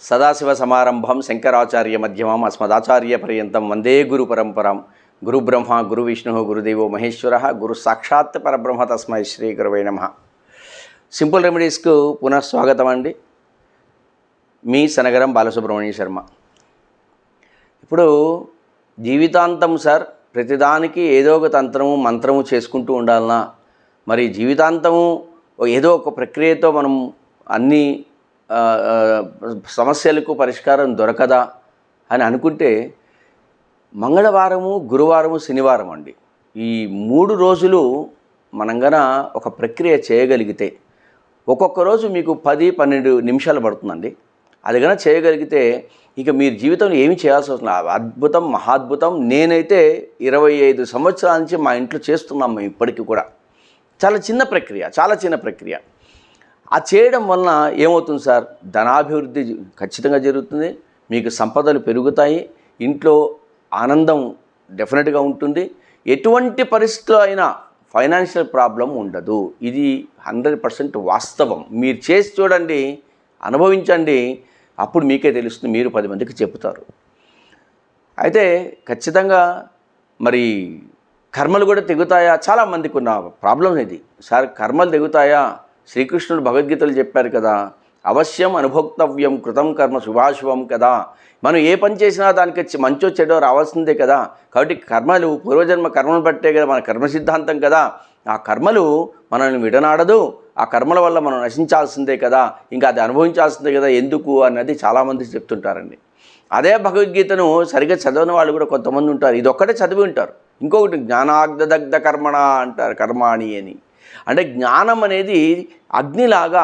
సదాశివసమారంభం శంకరాచార్య మధ్యమం అస్మదాచార్య పర్యంతం వందే గురు పరంపరం. గురు బ్రహ్మ గురు విష్ణు గురుదేవో మహేశ్వర గురు సాక్షాత్ పరబ్రహ్మ తస్మై శ్రీ గురువే నమః. సింపుల్ రెమెడీస్కు పునఃస్వాగతం అండి. మీ సనగరం బాలసుబ్రహ్మణ్య శర్మ. ఇప్పుడు జీవితాంతం సార్ ప్రతిదానికి ఏదో ఒక తంత్రము మంత్రము చేసుకుంటూ ఉండాలన్నా, మరి జీవితాంతము ఏదో ఒక ప్రక్రియతో మనం అన్ని సమస్యలకు పరిష్కారం దొరకదా అని అనుకుంటే మంగళవారము, గురువారము, శనివారం అండి, ఈ 3 రోజులు మనం గన ఒక ప్రక్రియ చేయగలిగితే ఒక్కొక్క రోజు మీకు 10-12 నిమిషాలు పడుతుందండి. అది కనుక చేయగలిగితే ఇక మీరు జీవితంలో ఏమి చేయాల్సి వస్తుంది. అద్భుతం, మహాద్భుతం. నేనైతే 25 సంవత్సరాల నుంచి మా ఇంట్లో చేస్తున్నాం మేము ఇప్పటికీ కూడా. చాలా చిన్న ప్రక్రియ. ఆ చేయడం వలన ఏమవుతుంది సార్, ధనాభివృద్ధి ఖచ్చితంగా జరుగుతుంది, మీకు సంపదలు పెరుగుతాయి, ఇంట్లో ఆనందం డెఫినెట్గా ఉంటుంది, ఎటువంటి పరిస్థితిలో అయినా ఫైనాన్షియల్ ప్రాబ్లం ఉండదు. ఇది 100% వాస్తవం. మీరు చేసి చూడండి, అనుభవించండి, అప్పుడు మీకే తెలుస్తుంది, మీరు 10 మందికి చెప్తారు. అయితే ఖచ్చితంగా మరి కర్మలు కూడా తెగుతాయా? చాలామందికి ఉన్న ప్రాబ్లం ఇది. సార్ కర్మలు తెగుతాయా? శ్రీకృష్ణుడు భగవద్గీతలు చెప్పారు కదా, అవశ్యం అనుభోక్తవ్యం కృతం కర్మ శుభాశుభం కదా. మనం ఏ పని చేసినా దానికి మంచో చెడో రావాల్సిందే కదా. కాబట్టి కర్మలు పూర్వజన్మ కర్మను బట్టే కదా మన కర్మ సిద్ధాంతం కదా. ఆ కర్మలు మనల్ని విడనాడదు, ఆ కర్మల వల్ల మనం నశించాల్సిందే కదా, ఇంకా అది అనుభవించాల్సిందే కదా, ఎందుకు అన్నది చాలామంది చెప్తుంటారండి. అదే భగవద్గీతను సరిగ్గా చదవని వాళ్ళు కూడా కొంతమంది ఉంటారు. ఇది ఒక్కటే చదివి ఉంటారు. ఇంకొకటి జ్ఞానాగ్ధదగ్ధ కర్మణ అంటారు, కర్మాణి అని. అంటే జ్ఞానం అనేది అగ్నిలాగా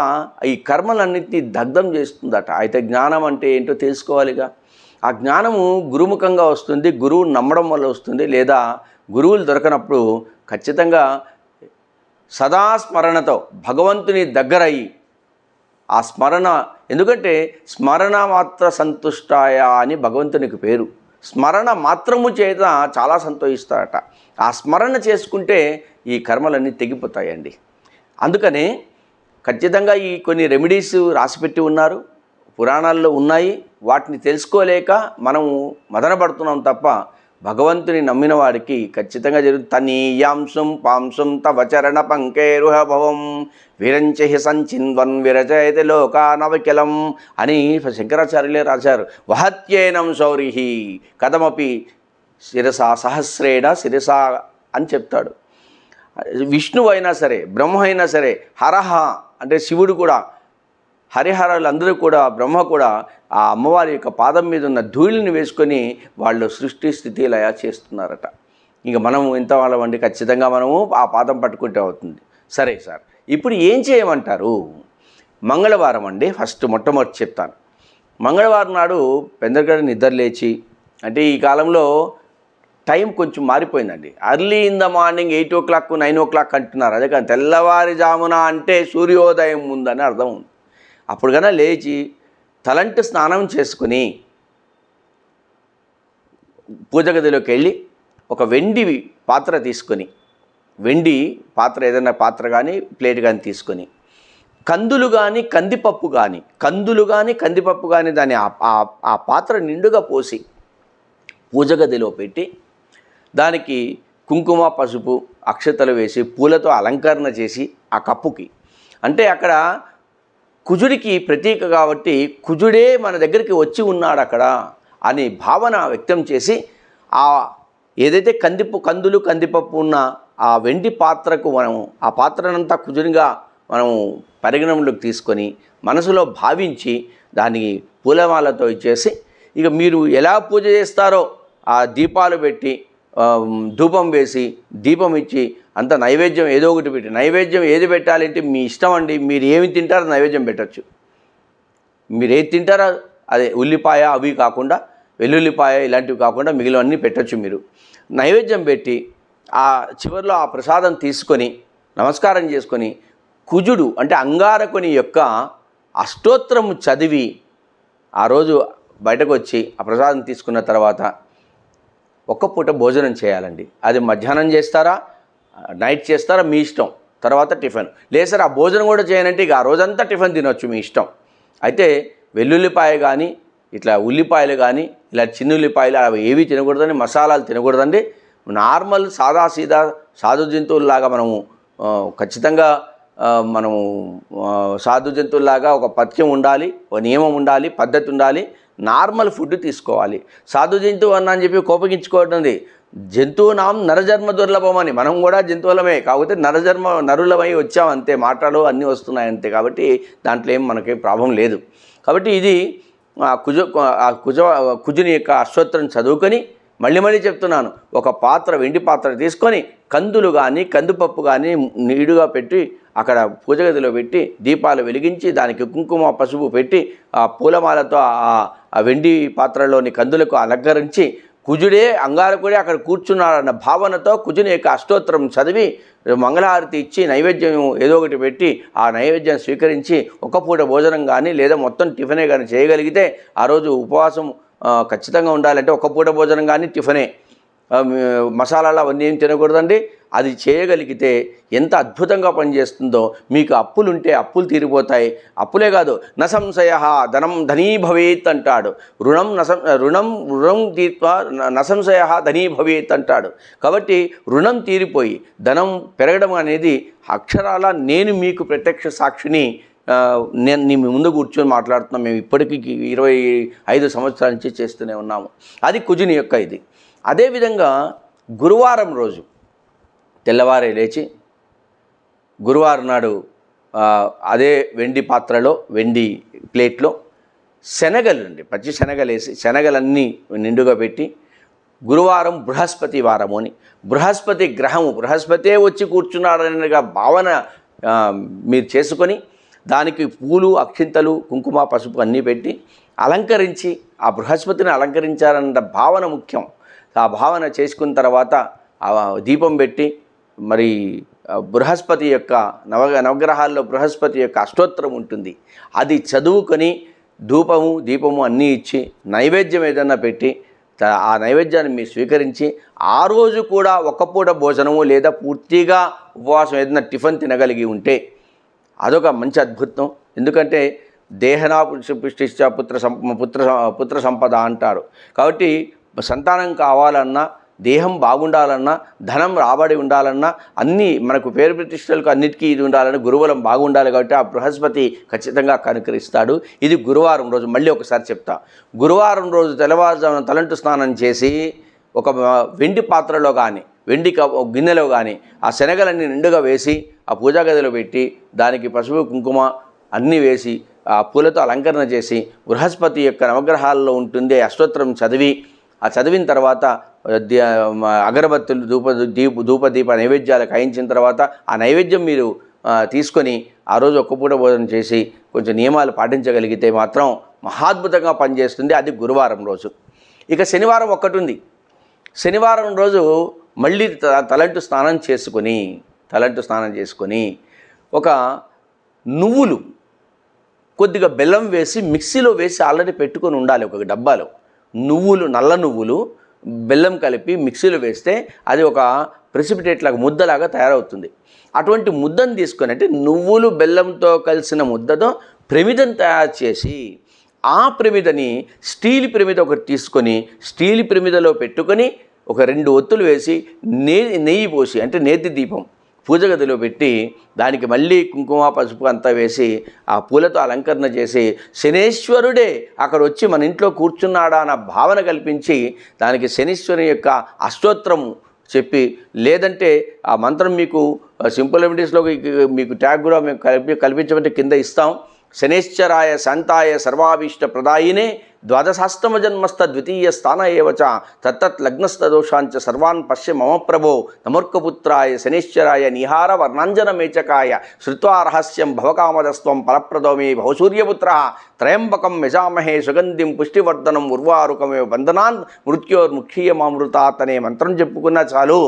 ఈ కర్మలన్నింటినీ దగ్ధం చేస్తుందట. అయితే జ్ఞానం అంటే ఏంటో తెలుసుకోవాలిగా. ఆ జ్ఞానము గురుముఖంగా వస్తుంది, గురువు నమ్మడం వల్ల వస్తుంది, లేదా గురువులు దొరకనప్పుడు ఖచ్చితంగా సదా స్మరణతో భగవంతుని దగ్గరయ్యి ఆ స్మరణ, ఎందుకంటే స్మరణ మాత్ర సంతుష్టాయ అని భగవంతునికి పేరు. స్మరణ మాత్రము చేత చాలా సంతోషిస్తాడట. ఆ స్మరణ చేసుకుంటే ఈ కర్మలన్నీ తెగిపోతాయండి. అందుకనే ఖచ్చితంగా ఈ కొన్ని రెమెడీస్ రాసిపెట్టి ఉన్నారు, పురాణాల్లో ఉన్నాయి. వాటిని తెలుసుకోలేక మనము మదనపడుతున్నాం తప్ప భగవంతుని నమ్మిన వాడికి ఖచ్చితంగా జరుగుతుంది. తనీయాంశం పాంశం తవ చరణ పంకేరుహ భవం విరంచహి సంచిన్వన్ విరచయతి లోకానవకిలం అని శంకరాచార్యులే రాశారు. వహత్యేనం శౌరిహి కథమపి శిరసా సహస్రేణ శిరసా అని చెప్తాడు. విష్ణువు అయినా సరే, బ్రహ్మ అయినా సరే, హరహ అంటే శివుడు కూడా, హరిహరాలందరూ కూడా, బ్రహ్మ కూడా ఆ అమ్మవారి యొక్క పాదం మీద ఉన్న ధూళిని వేసుకొని వాళ్ళు సృష్టి స్థితి లయ చేస్తున్నారట. ఇంక మనము ఎంత వాళ్ళమండి, ఖచ్చితంగా మనము ఆ పాదం పట్టుకుంటే అవుతుంది. సరే సార్, ఇప్పుడు ఏం చేయమంటారు? మంగళవారం అండి, మొట్టమొదటి చెప్తాను. మంగళవారం నాడు పెందరగడ నిద్ర లేచి, అంటే ఈ కాలంలో టైం కొంచెం మారిపోయిందండి. Early in the morning 8 o'clock 9 o'clock అంటున్నారు. అదే కానీ తెల్లవారుజామున అంటే సూర్యోదయం ముందని అర్థం ఉంది. అప్పుడు కన్నా లేచి తలంటి స్నానం చేసుకుని పూజ గదిలోకి వెళ్ళి ఒక వెండి పాత్ర తీసుకొని, వెండి పాత్ర ఏదైనా పాత్ర కానీ ప్లేట్ కానీ తీసుకొని, కందులు కానీ కందిపప్పు కానీ దాన్ని ఆ పాత్ర నిండుగా పోసి పూజ గదిలో పెట్టి దానికి కుంకుమ పసుపు అక్షతలు వేసి పూలతో అలంకరణ చేసి ఆ కప్పుకి, అంటే అక్కడ కుజుడికి ప్రతీక కాబట్టి కుజుడే మన దగ్గరికి వచ్చి ఉన్నాడు అక్కడ అని భావన వ్యక్తం చేసి, ఆ ఏదైతే కందిపప్పు ఉన్న ఆ వెండి పాత్రకు మనం ఆ పాత్రనంతా కుజునిగా మనం పరిగణనలోకి తీసుకొని మనసులో భావించి దానికి పూలమాలతో ఇచ్చేసి, ఇక మీరు ఎలా పూజ చేస్తారో ఆ దీపాలు పెట్టి ధూపం వేసి దీపం ఇచ్చి అంత నైవేద్యం ఏదో ఒకటి పెట్టి, నైవేద్యం ఏది పెట్టాలంటే మీ ఇష్టం అండి. మీరు ఏమి తింటారో నైవేద్యం పెట్టచ్చు. మీరు ఏది తింటారో అదే, ఉల్లిపాయ అవి కాకుండా, వెల్లుల్లిపాయ ఇలాంటివి కాకుండా మిగిలినవన్నీ పెట్టచ్చు. మీరు నైవేద్యం పెట్టి ఆ చివరిలో ఆ ప్రసాదం తీసుకొని నమస్కారం చేసుకొని కుజుడు అంటే అంగారకుని యొక్క అష్టోత్తరము చదివి ఆ రోజు బయటకు వచ్చి ఆ ప్రసాదం తీసుకున్న తర్వాత ఒక్క పూట భోజనం చేయాలండి. అది మధ్యాహ్నం చేస్తారా, నైట్ చేస్తారా, మీ ఇష్టం. తర్వాత టిఫిన్. లేదు సార్ ఆ భోజనం కూడా చేయనంటే ఇక ఆ రోజంతా టిఫిన్ తినొచ్చు, మీ ఇష్టం. అయితే వెల్లుల్లిపాయ కానీ ఇట్లా ఉల్లిపాయలు కానీ ఇలా చిన్నుల్లిపాయలు అవి ఏవి తినకూడదండి, మసాలాలు తినకూడదండి. నార్మల్ సీదా సాధు జంతువుల్లాగా మనము ఖచ్చితంగా మనము సాధు జంతువుల్లాగా ఒక పథ్యం ఉండాలి, ఒక నియమం ఉండాలి, పద్ధతి ఉండాలి, నార్మల్ ఫుడ్ తీసుకోవాలి. సాధు జంతువు అన్నా అని చెప్పి కోపగించుకోవడండి. జంతువునాం నరజన్మ దుర్లభమని, మనం కూడా జంతువులమే, కాకపోతే నరులమై వచ్చాం అంతే, మాటలు అన్నీ వస్తున్నాయి అంతే. కాబట్టి దాంట్లో ఏం మనకి ప్రాబ్లం లేదు. కాబట్టి ఇది కుజుని యొక్క అష్టోత్తరం చదువుకొని మళ్ళీ చెప్తున్నాను, ఒక పాత్ర, వెండి పాత్ర తీసుకొని కందులు కానీ కందిపప్పు కానీ నీడుగా పెట్టి అక్కడ పూజ గదిలో పెట్టి దీపాలు వెలిగించి దానికి కుంకుమ పసుపు పెట్టి ఆ పూలమాలతో ఆ వెండి పాత్రలోని కందులకు అలంకరించి కుజుడే అంగారకుడే అక్కడ కూర్చున్నాడన్న భావనతో కుజుని యొక్క అష్టోత్తరం చదివి మంగళహారతి ఇచ్చి నైవేద్యం ఏదో ఒకటి పెట్టి ఆ నైవేద్యం స్వీకరించి ఒక పూట భోజనం కానీ లేదా మొత్తం టిఫినే కానీ చేయగలిగితే ఆ రోజు ఉపవాసం ఖచ్చితంగా ఉండాలంటే ఒక పూట భోజనం కానీ టిఫినే, మసాలాలు అవన్నీ ఏం తినకూడదండి. అది చేయగలిగితే ఎంత అద్భుతంగా పనిచేస్తుందో. మీకు అప్పులుంటే అప్పులు తీరిపోతాయి. అప్పులే కాదు, నసంశయ ధనీ భవేత్ అంటాడు. రుణం తీర్ప నసంశయ ధనీ భవేత్ అంటాడు. కాబట్టి రుణం తీరిపోయి ధనం పెరగడం అనేది అక్షరాల నేను మీకు ప్రత్యక్ష సాక్షిని. నేను మీ ముందు కూర్చొని మాట్లాడుతున్నాం. మేము ఇప్పటికీ 25 సంవత్సరాల నుంచి చేస్తూనే ఉన్నాము. అది కుజుని యొక్క ఇది. అదేవిధంగా గురువారం రోజు తెల్లవారే లేచి గురువారం నాడు అదే వెండి పాత్రలో, వెండి ప్లేట్లో శనగలు అండి, పచ్చి శనగలు వేసి శనగలన్నీ నిండుగా పెట్టి, గురువారం బృహస్పతి వారము అని, బృహస్పతి గ్రహము, బృహస్పతే వచ్చి కూర్చున్నాడనగా భావన మీరు చేసుకొని దానికి పూలు, అక్షింతలు, కుంకుమ, పసుపు అన్నీ పెట్టి అలంకరించి ఆ బృహస్పతిని అలంకరించాలన్న భావన ముఖ్యం. ఆ భావన చేసుకున్న తర్వాత ఆ దీపం పెట్టి మరి బృహస్పతి యొక్క నవగ్రహాల్లో బృహస్పతి యొక్క అష్టోత్తరం ఉంటుంది, అది చదువుకొని దీపము అన్నీ ఇచ్చి నైవేద్యం ఏదన్నా పెట్టి ఆ నైవేద్యాన్ని మీరు స్వీకరించి ఆ రోజు కూడా ఒక పూట భోజనము లేదా పూర్తిగా ఉపవాసం ఏదైనా టిఫిన్ తినగలిగి ఉంటే అదొక మంచి అద్భుతం. ఎందుకంటే దేహనా పుష్టిశ్చ పుత్ర సంపద అంటారు. కాబట్టి సంతానం కావాలన్నా, దేహం బాగుండాలన్నా, ధనం రాబడి ఉండాలన్నా, అన్నీ మనకు పేరు ప్రతిష్టలకు అన్నిటికీ ఇది ఉండాలన్నా గురుబలం బాగుండాలి. కాబట్టి ఆ బృహస్పతి ఖచ్చితంగా కనుకరిస్తాడు. ఇది గురువారం రోజు. మళ్ళీ ఒకసారి చెప్తా. గురువారం రోజు తెల్లవారుజామున తలంటు స్నానం చేసి ఒక వెండి పాత్రలో కానీ వెండి గిన్నెలో కానీ ఆ శనగలన్నీ నిండుగా వేసి ఆ పూజా గదిలో పెట్టి దానికి పసుపు కుంకుమ అన్నీ వేసి ఆ పూలతో అలంకరణ చేసి బృహస్పతి యొక్క నవగ్రహాల్లో ఉంటుంది అష్టోత్తరం చదివి ఆ చదివిన తర్వాత అగరబత్తులు ధూపదీప నైవేద్యాలు కాయించిన తర్వాత ఆ నైవేద్యం మీరు తీసుకొని ఆ రోజు ఒక్కపూట భోజనం చేసి కొంచెం నియమాలు పాటించగలిగితే మాత్రం మహాద్భుతంగా పనిచేస్తుంది. అది గురువారం రోజు. ఇక శనివారం ఒక్కటి ఉంది. శనివారం రోజు మళ్ళీ తలంటు స్నానం చేసుకొని ఒక నువ్వులు కొద్దిగా బెల్లం వేసి మిక్సీలో వేసి ఆల్రెడీ పెట్టుకొని ఉండాలి. ఒక డబ్బాలో నువ్వులు, నల్ల నువ్వులు, బెల్లం కలిపి మిక్సీలో వేస్తే అది ఒక ప్రెసిపిటేట్ లాగా ముద్దలాగా తయారవుతుంది. అటువంటి ముద్దను తీసుకొని, అంటే నువ్వులు బెల్లంతో కలిసిన ముద్దతో ప్రమిదను తయారు చేసి ఆ ప్రమిదని స్టీల్ ప్రమిద ఒకటి తీసుకొని స్టీల్ ప్రమిదలో పెట్టుకొని ఒక 2 ఒత్తులు వేసి నెయ్యి పోసి, అంటే నేతి దీపం పూజ గదిలో పెట్టి దానికి మళ్ళీ కుంకుమ పసుపు అంతా వేసి ఆ పూలతో అలంకరణ చేసి శనేశ్వరుడే అక్కడ వచ్చి మన ఇంట్లో కూర్చున్నాడా అన్న భావన కల్పించి దానికి శనీశ్వరుని యొక్క అష్టోత్తరం చెప్పి, లేదంటే ఆ మంత్రం మీకు సింపుల్ రెమెడీస్లో మీకు ట్యాగ్ కూడా మేము కల్పించమంటే కింద ఇస్తాం. శనేశ్వరాయ శాంతాయ సర్వాభీష్ట ప్రదాయినే ద్వాదశాస్తమ జన్మస్థ ద్వితీయ స్థాన ఏవచ తత్తత్ లగ్నస్థ దోషాంచ సర్వాన్ పశ్య మమ ప్రభో నమోర్కపుత్రాయ శనేశ్వరాయ నిహార వర్ణాంజన మేచకాయ శ్రుత్వా రహస్యం భవకామదస్త్వం ఫలప్రదో మే భవసూర్యపుత్ర త్రయంబకం యజామహే సుగంధిం పుష్టివర్ధనం ఉర్వారుకమే బంధనాన్ మృత్యోర్ముఖీయమామృతాత్ అనే మంత్రం చెప్పుకున్నా చాలు.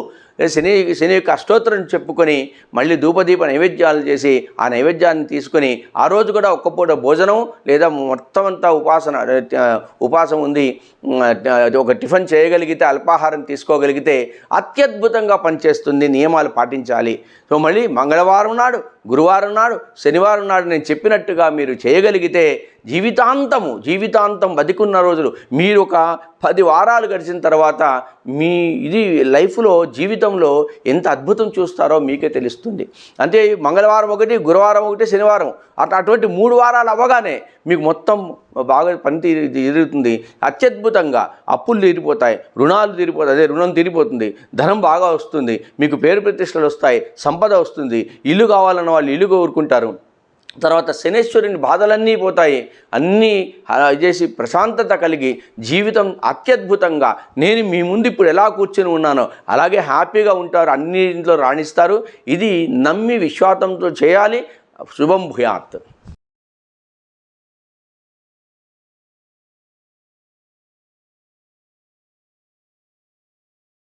శని యొక్క అష్టోత్తరం చెప్పుకొని మళ్ళీ ధూపదీప నైవేద్యాలు చేసి ఆ నైవేద్యాన్ని తీసుకొని ఆ రోజు కూడా ఒక్కపూట భోజనం లేదా మొత్తం అంతా ఉపాసం ఉంది ఒక టిఫిన్ చేయగలిగితే, అల్పాహారం తీసుకోగలిగితే అత్యద్భుతంగా పనిచేస్తుంది. నియమాలు పాటించాలి. సో మళ్ళీ మంగళవారం నాడు గురువారం నాడు శనివారం నాడు నేను చెప్పినట్టుగా మీరు చేయగలిగితే జీవితాంతం బతికున్న రోజులు మీరు ఒక 10 వారాలు గడిచిన తర్వాత మీ లైఫ్లో జీవితంలో ఎంత అద్భుతం చూస్తారో మీకే తెలుస్తుంది. అంటే మంగళవారం ఒకటి, గురువారం ఒకటి, శనివారం అటువంటి 3 వారాలు అవ్వగానే మీకు మొత్తం బాగా పని తీరుతుంది. అత్యద్భుతంగా అప్పులు తీరిపోతాయి, రుణాలు తీరిపోతాయి, అదే రుణం తీరిపోతుంది, ధనం బాగా వస్తుంది, మీకు పేరు ప్రతిష్టలు వస్తాయి, సంపద వస్తుంది, ఇల్లు కావాలన్న వాళ్ళు ఇల్లు కోరుకుంటారు. తర్వాత శనేశ్వరుని బాధలన్నీ పోతాయి. అన్నీ చేసి ప్రశాంతత కలిగి జీవితం అత్యద్భుతంగా నేను మీ ముందు ఇప్పుడు ఎలా కూర్చొని ఉన్నానో అలాగే హ్యాపీగా ఉంటారు, అన్నింటిలో రాణిస్తారు. ఇది నమ్మి విశ్వాసంతో చేయాలి. శుభం భూయాత్.